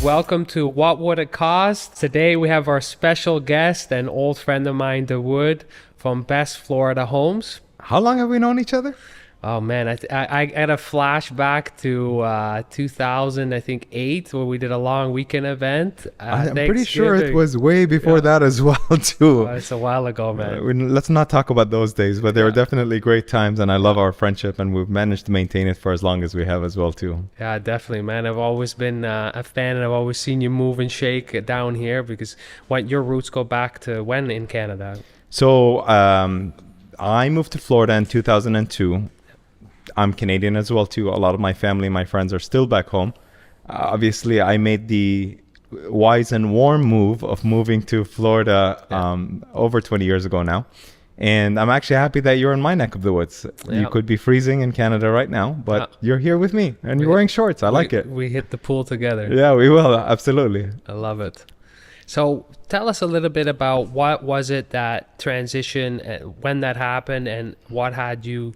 Welcome to What Would It Cost? Today we have our special guest, an old friend of mine, Dawood from Best Florida Homes. How long have we known each other? Oh man, I had a flashback to 2008 where we did a long weekend event. I'm pretty sure it was way before that as well too. It's a while ago, man. Let's not talk about those days, but they were definitely great times, and I love our friendship, and we've managed to maintain it for as long as we have as well too. Yeah, definitely, man. I've always been a fan, and I've always seen you move and shake down here because your roots go back to when in Canada? So I moved to Florida in 2002. I'm Canadian as well too. A lot of my family, my friends are still back home. Obviously, I made the wise and warm move of moving to Florida over 20 years ago now. And I'm actually happy that you're in my neck of the woods. Yeah. You could be freezing in Canada right now, but you're here with me and you're wearing shorts. I like it. We hit the pool together. Yeah, we will. Absolutely. I love it. So tell us a little bit about what was it that transition, when that happened, and what had you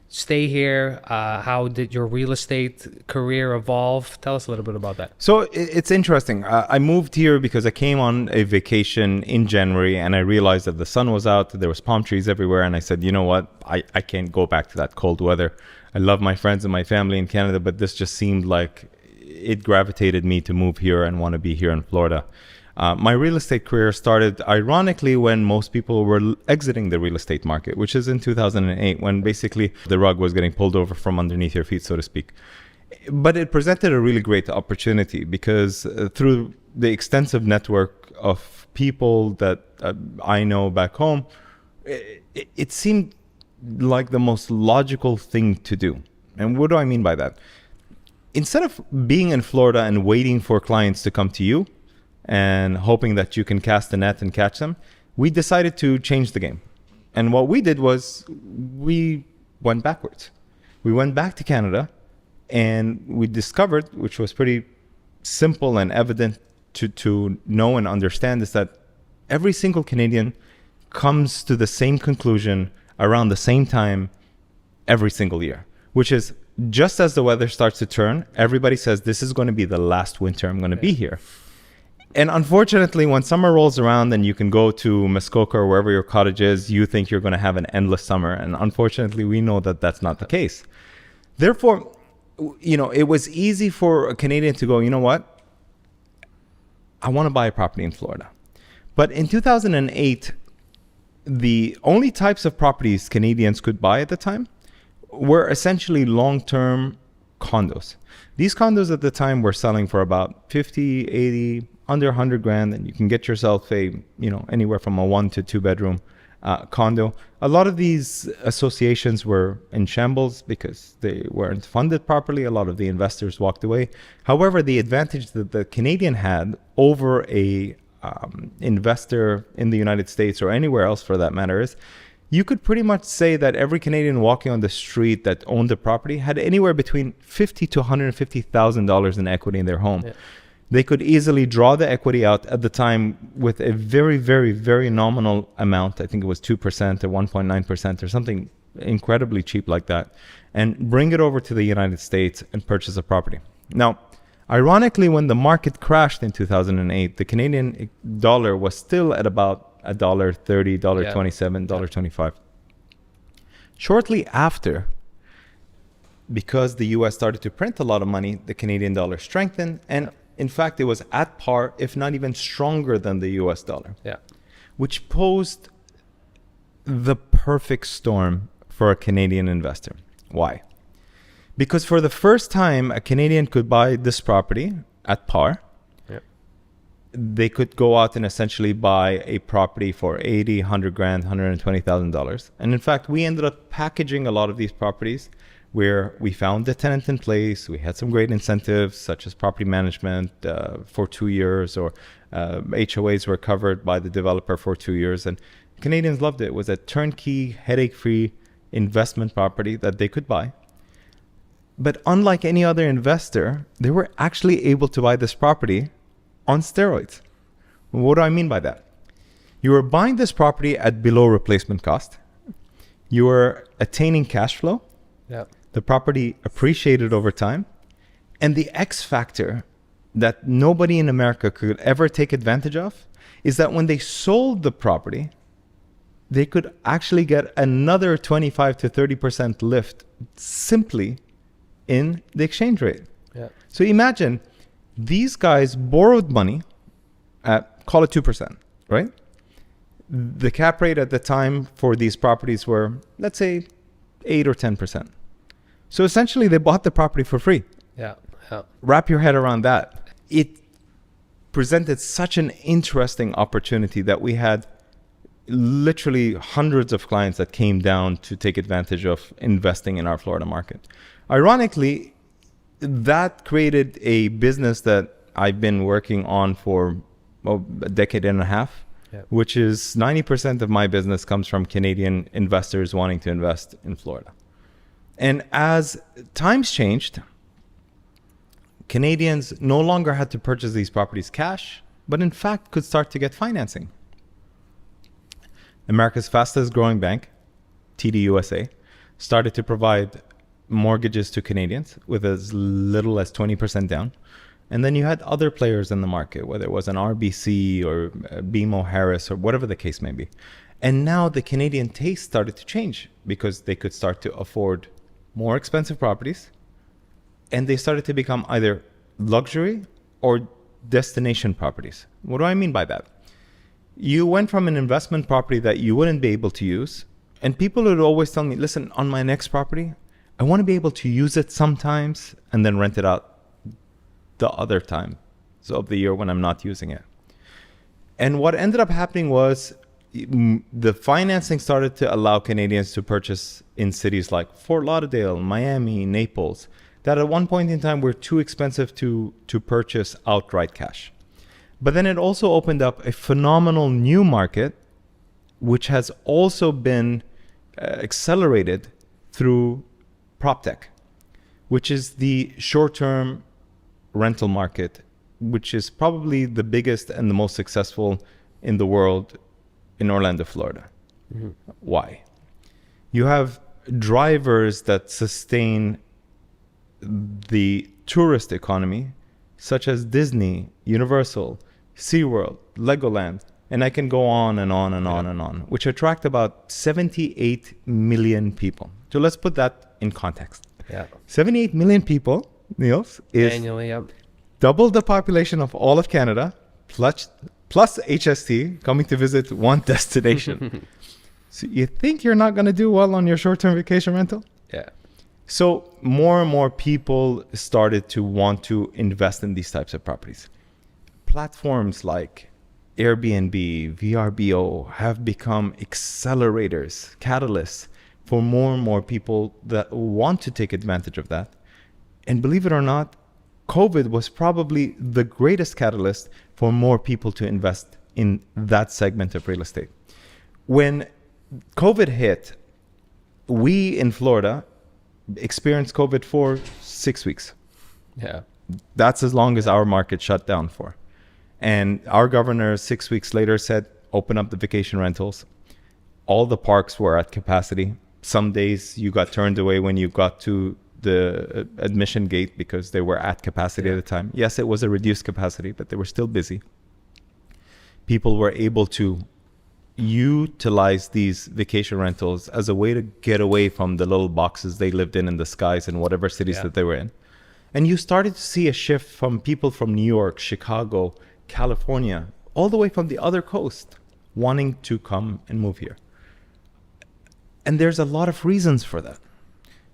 stay here? How did your real estate career evolve? Tell us a little bit about that. So it's interesting. I moved here because I came on a vacation in January and I realized that the sun was out, there was palm trees everywhere. And I said, you know what? I can't go back to that cold weather. I love my friends and my family in Canada, but this just seemed like it gravitated me to move here and want to be here in Florida. My real estate career started ironically when most people were exiting the real estate market, which is in 2008, when basically the rug was getting pulled over from underneath your feet, so to speak. But it presented a really great opportunity because through the extensive network of people that I know back home, it seemed like the most logical thing to do. And what do I mean by that? Instead of being in Florida and waiting for clients to come to you, and hoping that you can cast a net and catch them, we decided to change the game. And what we did was we went backwards. We went back to Canada and we discovered, which was pretty simple and evident to know and understand, is that every single Canadian comes to the same conclusion around the same time every single year, which is just as the weather starts to turn, everybody says, this is going to be the last winter I'm going to be here. And unfortunately, when summer rolls around and you can go to Muskoka or wherever your cottage is, you think you're going to have an endless summer. And unfortunately, we know that that's not the case. Therefore, it was easy for a Canadian to go, you know what? I want to buy a property in Florida. But in 2008, the only types of properties Canadians could buy at the time were essentially long-term condos. These condos at the time were selling for about 50, 80, under 100 grand, and you can get yourself anywhere from a 1 to 2 bedroom condo. A lot of these associations were in shambles because they weren't funded properly. A lot of the investors walked away. However, the advantage that the Canadian had over a investor in the United States or anywhere else for that matter is you could pretty much say that every Canadian walking on the street that owned a property had anywhere between $50,000 to $150,000 in equity in their home. Yeah. They could easily draw the equity out at the time with a very, very, very nominal amount. I think it was 2% or 1.9% or something incredibly cheap like that, and bring it over to the United States and purchase a property. Now, ironically, when the market crashed in 2008, the Canadian dollar was still at about $1.30, $1.27, $1.25. Shortly after, because the US started to print a lot of money, the Canadian dollar strengthened, and in fact, it was at par, if not even stronger than the US dollar, which posed the perfect storm for a Canadian investor. Why? Because for the first time, a Canadian could buy this property at par. They could go out and essentially buy a property for 80, 100 grand, $120,000. And in fact, we ended up packaging a lot of these properties where we found the tenant in place. We had some great incentives such as property management for 2 years, or HOAs were covered by the developer for 2 years. And Canadians loved it. It was a turnkey, headache-free investment property that they could buy. But unlike any other investor, they were actually able to buy this property on steroids. What do I mean by that? You were buying this property at below replacement cost. You were attaining cash flow. The property appreciated over time. And the X factor that nobody in America could ever take advantage of is that when they sold the property, they could actually get another 25 to 30% lift simply in the exchange rate. Yeah. So imagine these guys borrowed money at, call it 2%, right? The cap rate at the time for these properties were, let's say, 8 or 10%. So essentially, they bought the property for free. Yeah. Yeah. Wrap your head around that. It presented such an interesting opportunity that we had literally hundreds of clients that came down to take advantage of investing in our Florida market. Ironically, that created a business that I've been working on for a decade and a half, which is 90% of my business comes from Canadian investors wanting to invest in Florida. And as times changed, Canadians no longer had to purchase these properties cash, but in fact could start to get financing. America's fastest growing bank, TD USA, started to provide mortgages to Canadians with as little as 20% down. And then you had other players in the market, whether it was an RBC or BMO Harris or whatever the case may be. And now the Canadian taste started to change because they could start to afford more expensive properties, and they started to become either luxury or destination properties. What do I mean by that? You went from an investment property that you wouldn't be able to use, and people would always tell me, listen, on my next property, I want to be able to use it sometimes and then rent it out the other time of the year when I'm not using it. And what ended up happening was the financing started to allow Canadians to purchase in cities like Fort Lauderdale, Miami, Naples, that at one point in time were too expensive to purchase outright cash. But then it also opened up a phenomenal new market, which has also been accelerated through PropTech, which is the short-term rental market, which is probably the biggest and the most successful in the world in Orlando, Florida. Mm-hmm. Why? You have drivers that sustain the tourist economy, such as Disney, Universal, SeaWorld, Legoland, and I can go on and on and on and on, which attract about 78 million people. So let's put that in context. 78 million people, Niels, is annually, double the population of all of Canada, plus HST coming to visit one destination. So you think you're not going to do well on your short-term vacation rental? Yeah. So more and more people started to want to invest in these types of properties. Platforms like Airbnb, VRBO have become accelerators, catalysts for more and more people that want to take advantage of that. And believe it or not, COVID was probably the greatest catalyst for more people to invest in that segment of real estate. When COVID hit, we in Florida experienced COVID for 6 weeks. Yeah. That's as long as our market shut down for. And our governor 6 weeks later said, open up the vacation rentals. All the parks were at capacity. Some days you got turned away when you got to the admission gate because they were at capacity at the time. Yes, it was a reduced capacity, but they were still busy. People were able to utilize these vacation rentals as a way to get away from the little boxes they lived in the skies in whatever cities that they were in. And you started to see a shift from people from New York, Chicago, California, all the way from the other coast wanting to come and move here. And there's a lot of reasons for that.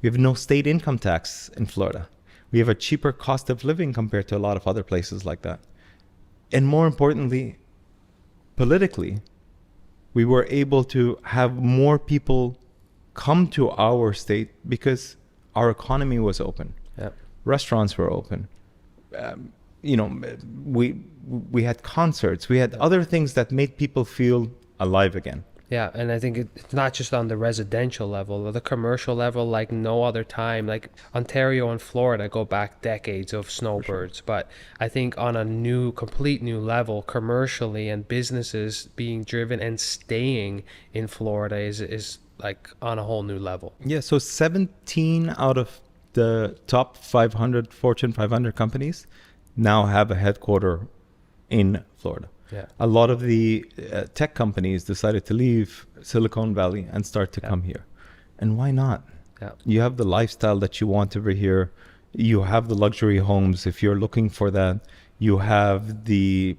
We have no state income tax in Florida. We have a cheaper cost of living compared to a lot of other places like that. And more importantly, politically, we were able to have more people come to our state because our economy was open. Yep. Restaurants were open. We had concerts. We had other things that made people feel alive again. Yeah, and I think it's not just on the residential level, or the commercial level, like no other time. Like Ontario and Florida go back decades of snowbirds, but I think on a complete new level, commercially and businesses being driven and staying in Florida is like on a whole new level. Yeah, so 17 out of the top 500 Fortune 500 companies now have a headquarter in Florida. Yeah. A lot of the tech companies decided to leave Silicon Valley and start to come here. And why not? Yeah. You have the lifestyle that you want over here. You have the luxury homes if you're looking for that. You have the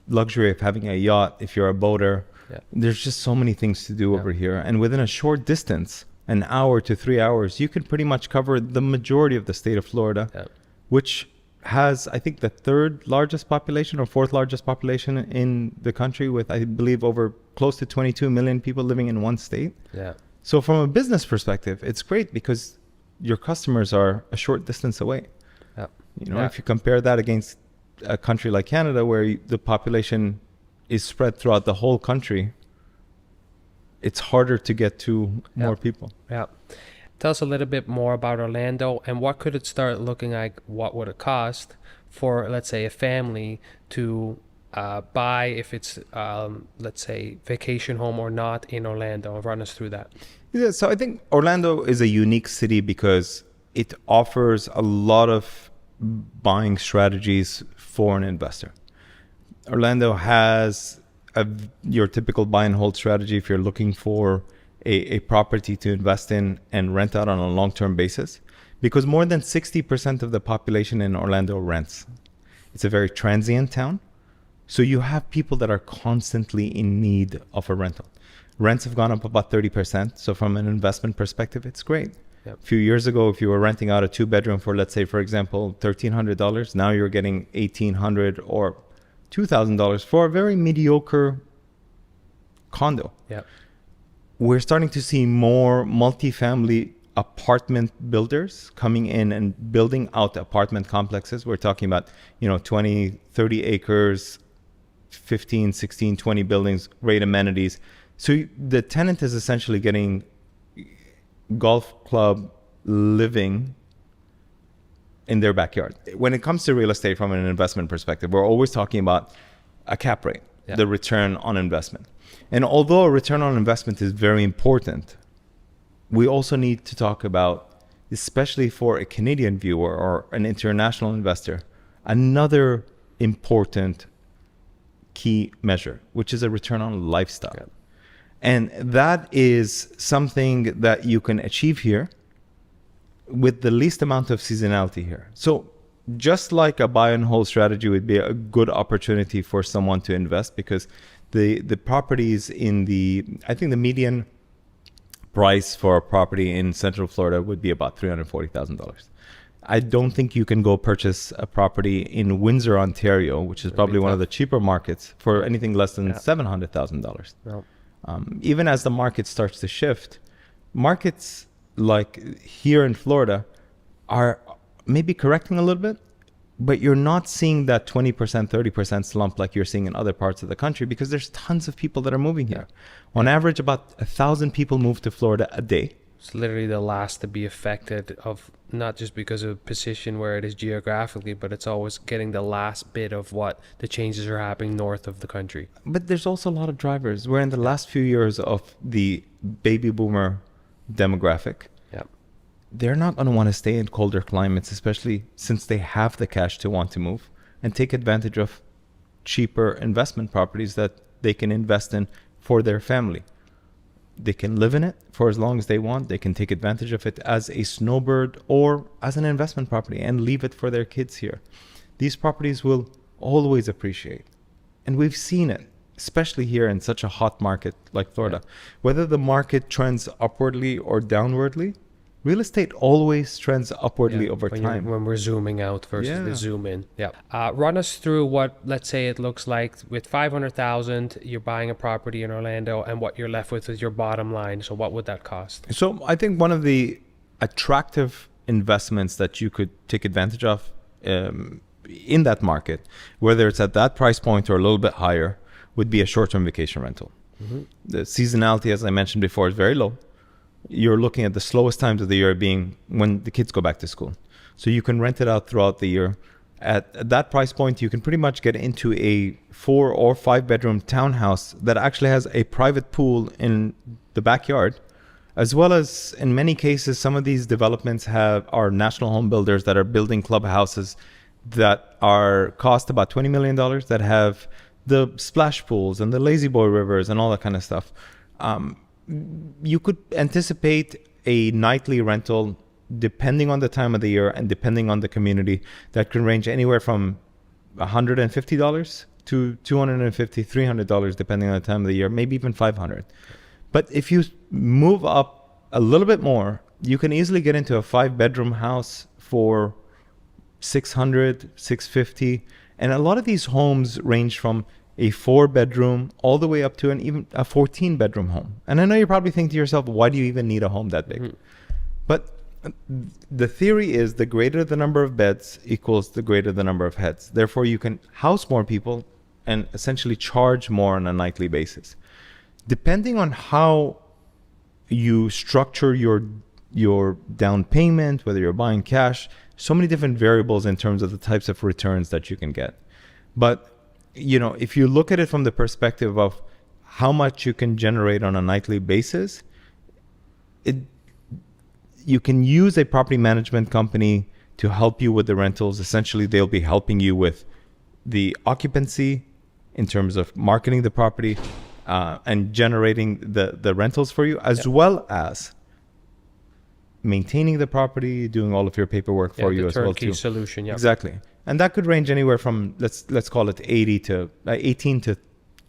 luxury of having a yacht if you're a boater. Yeah. There's just so many things to do over here. And within a short distance, an hour to 3 hours, you can pretty much cover the majority of the state of Florida, which has, I think, the third largest population or fourth largest population in the country, with, I believe, over close to 22 million people living in one state. Yeah. So from a business perspective, it's great because your customers are a short distance away. Yeah. You know, if you compare that against a country like Canada, where the population is spread throughout the whole country, it's harder to get to more people. Yeah. Tell us a little bit more about Orlando, and what could it start looking like? What would it cost for, let's say, a family to buy, if it's, let's say, vacation home or not in Orlando? Run us through that. Yeah, so I think Orlando is a unique city because it offers a lot of buying strategies for an investor. Orlando has your typical buy and hold strategy if you're looking for a property to invest in and rent out on a long-term basis, because more than 60% of the population in Orlando rents. It's a very transient town. So you have people that are constantly in need of a rental. Rents have gone up about 30%. So from an investment perspective, it's great. Yep. A few years ago, if you were renting out a 2-bedroom for, let's say, for example, $1,300, now you're getting $1,800 or $2,000 for a very mediocre condo. Yeah. We're starting to see more multifamily apartment builders coming in and building out apartment complexes. We're talking about, 20, 30 acres, 15, 16, 20 buildings, great amenities. So the tenant is essentially getting golf club living in their backyard. When it comes to real estate from an investment perspective, we're always talking about a cap rate, the return on investment. And although a return on investment is very important, we also need to talk about, especially for a Canadian viewer or an international investor, another important key measure, which is a return on lifestyle. Yeah. And that is something that you can achieve here with the least amount of seasonality here. So just like a buy and hold strategy would be a good opportunity for someone to invest, because the properties I think the median price for a property in Central Florida would be about $340,000. I don't think you can go purchase a property in Windsor, Ontario, which is probably one of the cheaper markets, for anything less than $700,000. No. Even as the market starts to shift, markets like here in Florida are maybe correcting a little bit, but you're not seeing that 20%, 30% slump like you're seeing in other parts of the country, because there's tons of people that are moving here. On average, about 1,000 people move to Florida a day. It's literally the last to be affected, of not just because of position where it is geographically, but it's always getting the last bit of what the changes are happening north of the country. But there's also a lot of drivers. We're in the last few years of the baby boomer demographic. They're not going to want to stay in colder climates, especially since they have the cash to want to move and take advantage of cheaper investment properties that they can invest in for their family. They can live in it for as long as they want. They can take advantage of it as a snowbird or as an investment property and leave it for their kids here. These properties will always appreciate. And we've seen it, especially here in such a hot market like Florida. Whether the market trends upwardly or downwardly, real estate always trends upwardly over time. When we're zooming out versus the zoom in. Run us through what, let's say, it looks like with $500,000, you're buying a property in Orlando, and what you're left with is your bottom line. So what would that cost? So I think one of the attractive investments that you could take advantage of in that market, whether it's at that price point or a little bit higher, would be a short-term vacation rental. Mm-hmm. The seasonality, as I mentioned before, is very low. You're looking at the slowest times of the year being when the kids go back to school. So you can rent it out throughout the year. At that price point, you can pretty much get into a 4 or 5 bedroom townhouse that actually has a private pool in the backyard, as well as in many cases, some of these developments are national home builders that are building clubhouses that are cost about $20 million that have the splash pools and the lazy boy rivers and all that kind of stuff. You could anticipate a nightly rental, depending on the time of the year and depending on the community, that can range anywhere from $150 to $250, $300, depending on the time of the year, maybe even $500. But if you move up a little bit more, you can easily get into a 5-bedroom house for $600, $650. And a lot of these homes range from a 4-bedroom all the way up to even a 14-bedroom home. And I know you probably think to yourself, why do you even need a home that big? Mm-hmm. But the theory is the greater the number of beds equals the greater the number of heads. Therefore, you can house more people and essentially charge more on a nightly basis. Depending on how you structure your down payment, whether you're buying cash, so many different variables in terms of the types of returns that you can get. But if you look at it from the perspective of how much you can generate on a nightly basis, you can use a property management company to help you with the rentals. Essentially, they'll be helping you with the occupancy in terms of marketing the property and generating the rentals for you, as well as maintaining the property, doing all of your paperwork for you as well too. Solution, yeah. Exactly. And that could range anywhere from let's call it 18 to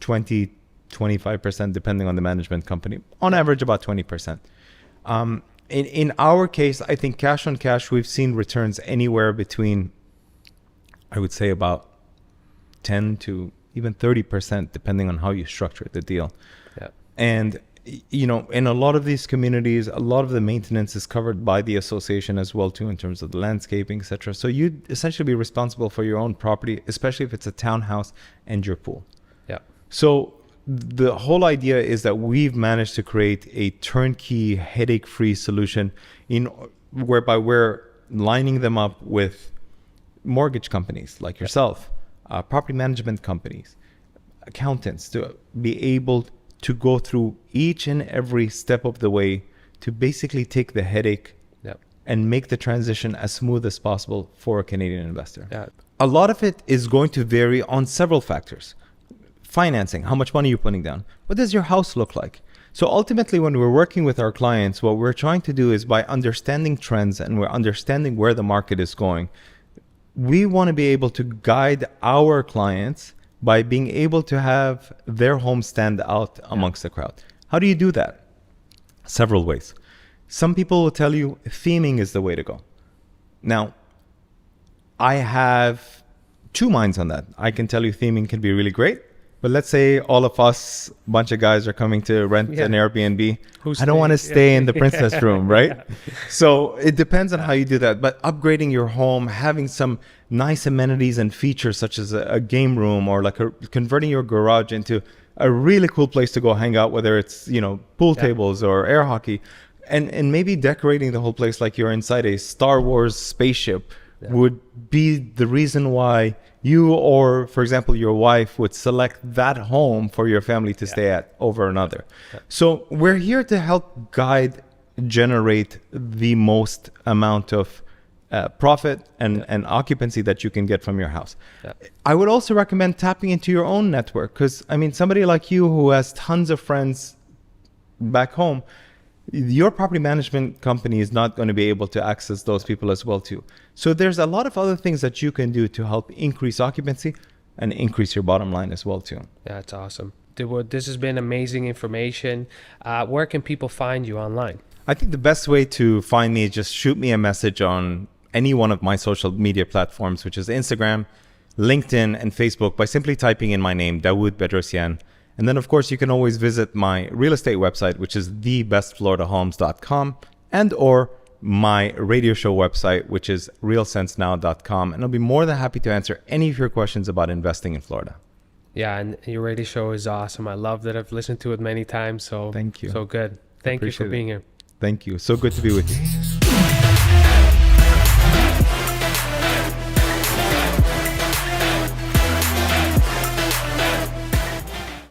20, 25%, depending on the management company. On average, about 20%. In our case, I think cash on cash, we've seen returns anywhere between, I would say, about 10 to even 30%, depending on how you structure the deal. Yeah. And in a lot of these communities, a lot of the maintenance is covered by the association as well too, in terms of the landscaping, etc. So you'd essentially be responsible for your own property, especially if it's a townhouse and your pool. Yeah. So the whole idea is that we've managed to create a turnkey, headache-free solution whereby we're lining them up with mortgage companies like yourself, property management companies, accountants, to be able to go through each and every step of the way to basically take the headache and make the transition as smooth as possible for a Canadian investor. Yeah. A lot of it is going to vary on several factors. Financing, how much money you're putting down. What does your house look like? So ultimately, when we're working with our clients, what we're trying to do is, by understanding trends and we're understanding where the market is going, we want to be able to guide our clients by being able to have their home stand out amongst the crowd. How do you do that? Several ways. Some people will tell you theming is the way to go. Now, I have two minds on that. I can tell you theming can be really great, but let's say all of us, a bunch of guys, are coming to rent an Airbnb. I don't want to stay in the princess room, right? So it depends on how you do that. But upgrading your home, having some nice amenities and features such as a game room, or like converting your garage into a really cool place to go hang out, whether it's pool tables or air hockey, and maybe decorating the whole place like you're inside a Star Wars spaceship would be the reason why you, or for example your wife, would select that home for your family to stay at over another. So we're here to help generate the most amount of profit and occupancy that you can get from your house. I would also recommend tapping into your own network, because somebody like you who has tons of friends back home, your property management company is not going to be able to access those people as well too. So there's a lot of other things that you can do to help increase occupancy and increase your bottom line as well too. Yeah, that's awesome. Dawood, this has been amazing information. Where can people find you online? I think the best way to find me is just shoot me a message on any one of my social media platforms, which is Instagram, LinkedIn, and Facebook, by simply typing in my name, Dawood Bedrosian. And then, of course, you can always visit my real estate website, which is thebestfloridahomes.com, and or my radio show website, which is realsensenow.com. And I'll be more than happy to answer any of your questions about investing in Florida. Yeah, and your radio show is awesome. I love that. I've listened to it many times. So thank you. So good. Thank you for being here. Thank you. So good to be with you.